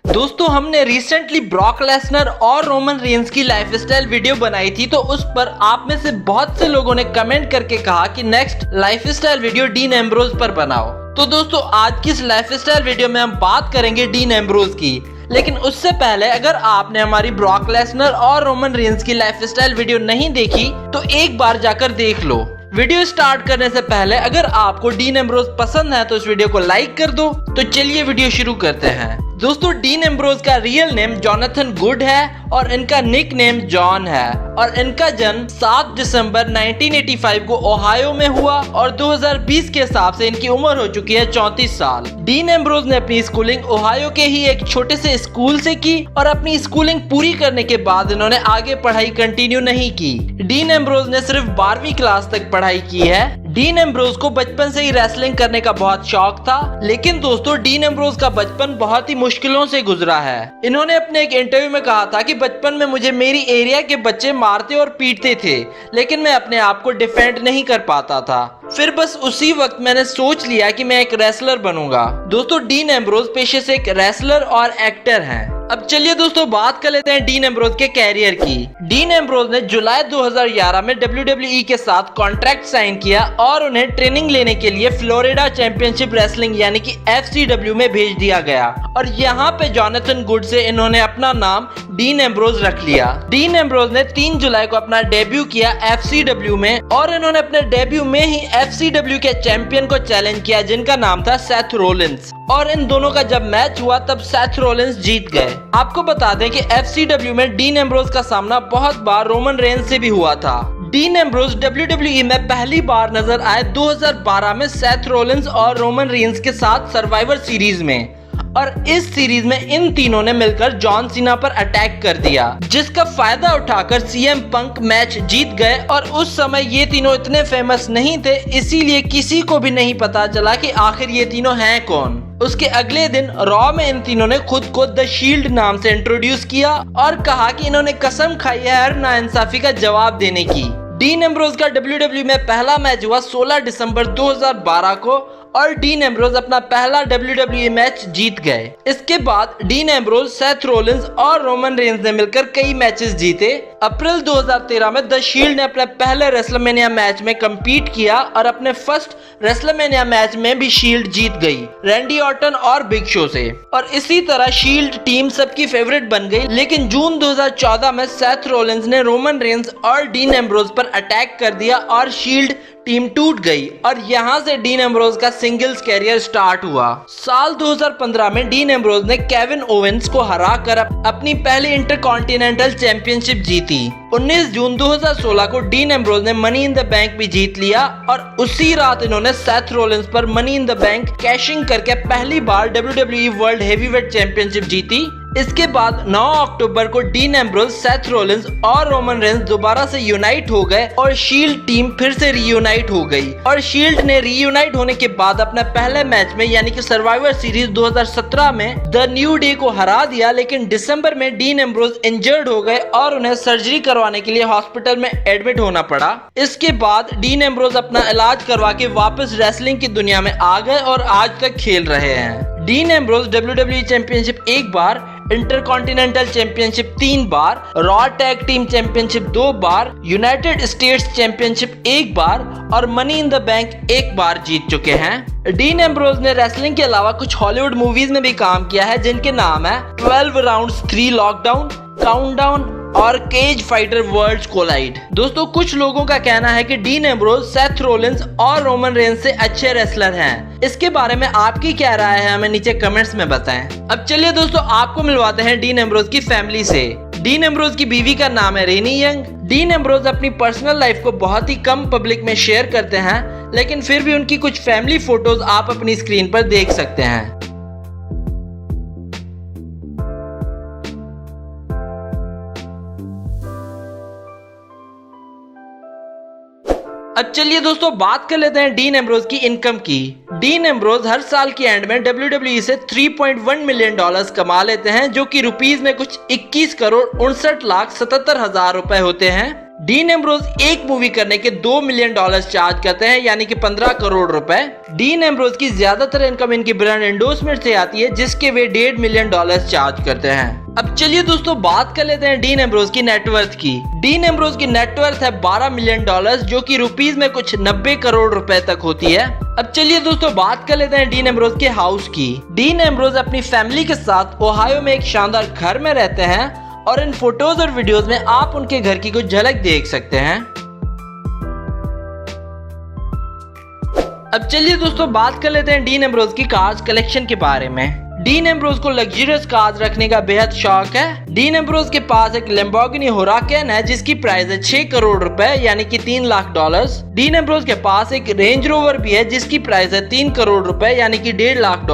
दोस्तों हमने recently Brock Lesnar और रोमन रेंस की लाइफस्टाइल वीडियो बनाई थी, तो उस पर आप में से बहुत से लोगों ने कमेंट करके कहा कि next lifestyle video dean Ambrose पर बनाओ। तो दोस्तों आज की इस लाइफस्टाइल वीडियो में हम बात करेंगे डीन एम्ब्रोज की, लेकिन उससे पहले अगर आपने हमारी ब्रॉक लेसनर और रोमन रेंस की लाइफस्टाइल वीडियो नहीं देखी तो एक बार जाकर देख लो। वीडियो स्टार्ट करने से पहले अगर आपको डीन एम्ब्रोज पसंद है तो इस वीडियो को लाइक कर दो। तो चलिए वीडियो शुरू करते हैं। दोस्तों डीन एम्ब्रोज का रियल नेम जोनाथन गुड है और इनका निक नेम जॉन है और इनका जन्म 7 दिसंबर 1985 को ओहायो में हुआ और 2020 के हिसाब से इनकी उम्र हो चुकी है 34 साल। डीन एम्ब्रोज ने अपनी स्कूलिंग ओहायो के ही एक छोटे से स्कूल से की और अपनी स्कूलिंग पूरी करने के बाद इन्होंने आगे पढ़ाई कंटिन्यू नहीं की। डीन एम्ब्रोज ने सिर्फ 12वीं क्लास तक पढ़ाई की है। डीन एम्ब्रोज को बचपन से ही रेसलिंग करने का बहुत शौक था, लेकिन दोस्तों डीन एम्ब्रोज का बचपन बहुत ही मुश्किलों से गुजरा है। इन्होंने अपने एक इंटरव्यू में कहा था कि बचपन में मुझे मेरी एरिया के बच्चे मारते और पीटते थे, लेकिन मैं अपने आप को डिफेंड नहीं कर पाता था। फिर बस उसी वक्त मैंने सोच लिया कि मैं एक रेसलर बनूंगा। दोस्तों डीन एम्ब्रोज पेशे से एक रेसलर और एक्टर हैं। अब चलिए दोस्तों बात कर लेते हैं डीन एम्ब्रोज के कैरियर की। डीन एम्ब्रोज ने जुलाई 2011 में WWE के साथ कॉन्ट्रैक्ट साइन किया और उन्हें ट्रेनिंग लेने के लिए फ्लोरिडा चैंपियनशिप रेसलिंग यानी कि FCW में भेज दिया गया और यहाँ पे जोनाथन गुड से इन्होंने अपना नाम डीन एम्ब्रोज रख लिया। डीन एम्ब्रोज ने 3 जुलाई को अपना डेब्यू किया FCW में और इन्होंने अपने डेब्यू में ही FCW के चैंपियन को चैलेंज किया जिनका नाम था सेथ रोलिंस, और इन दोनों का जब मैच हुआ तब सेथ रोलिंस जीत गए। आपको बता दें कि FCW में डीन एम्ब्रोज का सामना बहुत बार रोमन रेंस से भी हुआ था। डीन एम्ब्रोज WWE में पहली बार नजर आए 2012 में सेथ रोलिंस और रोमन रेंस के साथ सर्वाइवर सीरीज में, और इस सीरीज में इन तीनों ने मिलकर जॉन सीना पर अटैक कर दिया, जिसका फायदा उठाकर CM पंक मैच जीत गए। और उस समय ये तीनों इतने फेमस नहीं थे, इसीलिए किसी को भी नहीं पता चला कि आखिर ये तीनों हैं कौन। उसके अगले दिन रॉ में इन तीनों ने खुद को द शील्ड नाम से इंट्रोड्यूस किया और कहा कि इन्होंने कसम खाई है हर नाइंसाफी का जवाब देने की। डीन एम्ब्रोज का WWE में पहला मैच हुआ 16 दिसंबर 2012 को और डीन एम्ब्रोज अपना पहला WWE मैच जीत गए। इसके बाद डीन एम्ब्रोज, सेथ रोलिंस और रोमन रेंस ने मिलकर कई मैचेस जीते। अप्रैल 2013 में द शील्ड ने अपने पहले रेसलमेनिया मैच में कम्पीट किया और अपने फर्स्ट रेसलमेनिया मैच में भी शील्ड जीत गई रैंडी ऑर्टन और बिग शो से, और इसी तरह शील्ड टीम सबकी फेवरेट बन गई। लेकिन जून 2014 में सेथ रोलिंस ने रोमन रेंस और डीन एम्ब्रोज पर अटैक कर दिया और शील्ड टीम टूट गई और यहाँ से डीन एम्ब्रोज का सिंगल्स कैरियर स्टार्ट हुआ। साल 2015 में डीन एम्ब्रोज ने केविन ओवेंस को हराकर अपनी पहली इंटरकॉन्टिनेंटल चैंपियनशिप जीती। 19 जून 2016 को डीन एम्ब्रोज ने मनी इन द बैंक भी जीत लिया और उसी रात इन्होंने सेथ रोलिंस पर money in the bank caching करके पहली बार WWE वर्ल्ड हेवीवेट चैंपियनशिप जीती। इसके बाद 9 अक्टूबर को डीन एम्ब्रोज, सेथ रोलिंस और रोमन रेंस दोबारा से यूनाइट हो गए और शील्ड टीम फिर से रीयूनाइट हो गई। और शील्ड ने रीयूनाइट होने के बाद अपने पहले मैच में यानी कि सर्वाइवर सीरीज 2017 में द न्यू डे को हरा दिया। लेकिन दिसंबर में डीन एम्ब्रोज इंजर्ड हो गए और उन्हें सर्जरी करवाने के लिए हॉस्पिटल में एडमिट होना पड़ा। इसके बाद डीन एम्ब्रोज अपना इलाज करवा के वापस रेसलिंग की दुनिया में आ गए और आज तक खेल रहे हैं। डीन एम्ब्रोज WWE चैंपियनशिप 1 बार, इंटरकॉन्टिनेंटल चैंपियनशिप 3 बार, रॉ टैग टीम चैंपियनशिप 2 बार, यूनाइटेड स्टेट्स चैंपियनशिप 1 बार और मनी इन द बैंक 1 बार जीत चुके हैं। डीन एम्ब्रोज ने रेसलिंग के अलावा कुछ हॉलीवुड मूवीज में भी काम किया है जिनके नाम है 12 राउंड्स 3 लॉकडाउन, काउंटडाउन और केज फाइटर वर्ल्ड्स कोलाइड। दोस्तों कुछ लोगों का कहना है कि डीन एम्ब्रोज, सेथ रोलिंस और रोमन रेंस से अच्छे रेसलर हैं। इसके बारे में आपकी क्या राय है हमें नीचे कमेंट्स में बताएं। अब चलिए दोस्तों आपको मिलवाते हैं डीन एम्ब्रोज की फैमिली से। डीन एम्ब्रोज की बीवी का नाम है रेनी यंग। डीन एम्ब्रोज अपनी पर्सनल लाइफ को बहुत ही कम पब्लिक में शेयर करते हैं, लेकिन फिर भी उनकी कुछ फैमिली फोटोज आप अपनी स्क्रीन पर देख सकते हैं। अब चलिए दोस्तों बात कर लेते हैं डीन एम्ब्रोज की इनकम की। डीन एम्ब्रोज हर साल की एंड में WWE से $3.1 मिलियन कमा लेते हैं, जो कि रुपीस में कुछ 21 करोड़ 59 लाख 77 हजार रुपए होते हैं। डीन एम्ब्रोज एक मूवी करने के $2 मिलियन चार्ज करते हैं, यानी कि 15 करोड़ रुपए। डीन एम्ब्रोज की ज्यादातर इनकम इनकी ब्रांड एंडोर्समेंट से आती है, जिसके वे $1.5 मिलियन चार्ज करते हैं। अब चलिए दोस्तों बात कर लेते हैं डीन एम्ब्रोज की नेटवर्थ की। डीन एम्ब्रोज की नेटवर्थ है $12 मिलियन, जो कि रुपीज में कुछ 90 करोड़ रुपए तक होती है। अब चलिए दोस्तों बात कर लेते हैं डीन एम्ब्रोज के हाउस की। डीन एम्ब्रोज अपनी फैमिली के साथ ओहायो में एक शानदार घर में रहते हैं और इन फोटोज और वीडियोस में आप उनके घर की कुछ झलक देख सकते हैं। अब चलिए दोस्तों बात कर लेते हैं डीन एम्ब्रोज की कार्स कलेक्शन के बारे में। डीन एम्ब्रोज को लग्जरियस कार्स रखने का बेहद शौक है। डीन एम्ब्रोज के पास एक लैम्बोर्गिनी हुराकन है, जिसकी प्राइस है 6 करोड़ रुपए, यानी कि $3 लाख। डीन एम्ब्रोज के पास एक रेंज रोवर भी है, जिसकी प्राइस है 3 करोड़ रुपए, यानी कि $1.5 लाख।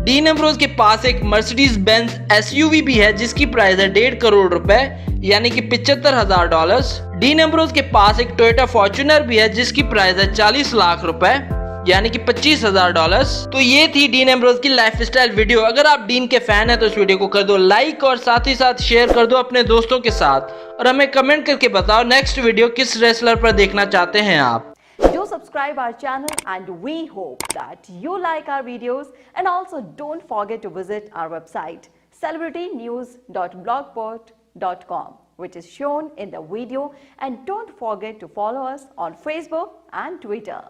डीन एम्ब्रोज के पास एक मर्सिडीज बेंज SUV भी है, जिसकी प्राइस है 1.5 करोड़ रुपए, यानी कि $75,000। डीन एम्ब्रोज के पास एक टोयोटा फॉर्च्यूनर भी है, जिसकी प्राइस है 40 लाख रुपए, यानी कि $25,000। तो ये थी डीन एम्ब्रोज की लाइफस्टाइल वीडियो। अगर आप डीन के फैन हैं तो इस वीडियो को कर दो लाइक और साथ ही साथ शेयर कर दो अपने दोस्तों के साथ, और हमें कमेंट करके बताओ नेक्स्ट वीडियो किस रेसलर पर देखना चाहते हैं आप। Do subscribe our channel and we hope that you like our videos, and also don't forget to visit our website celebritynews.blogspot.com, which is shown in the video, and don't forget to follow us on Facebook and Twitter.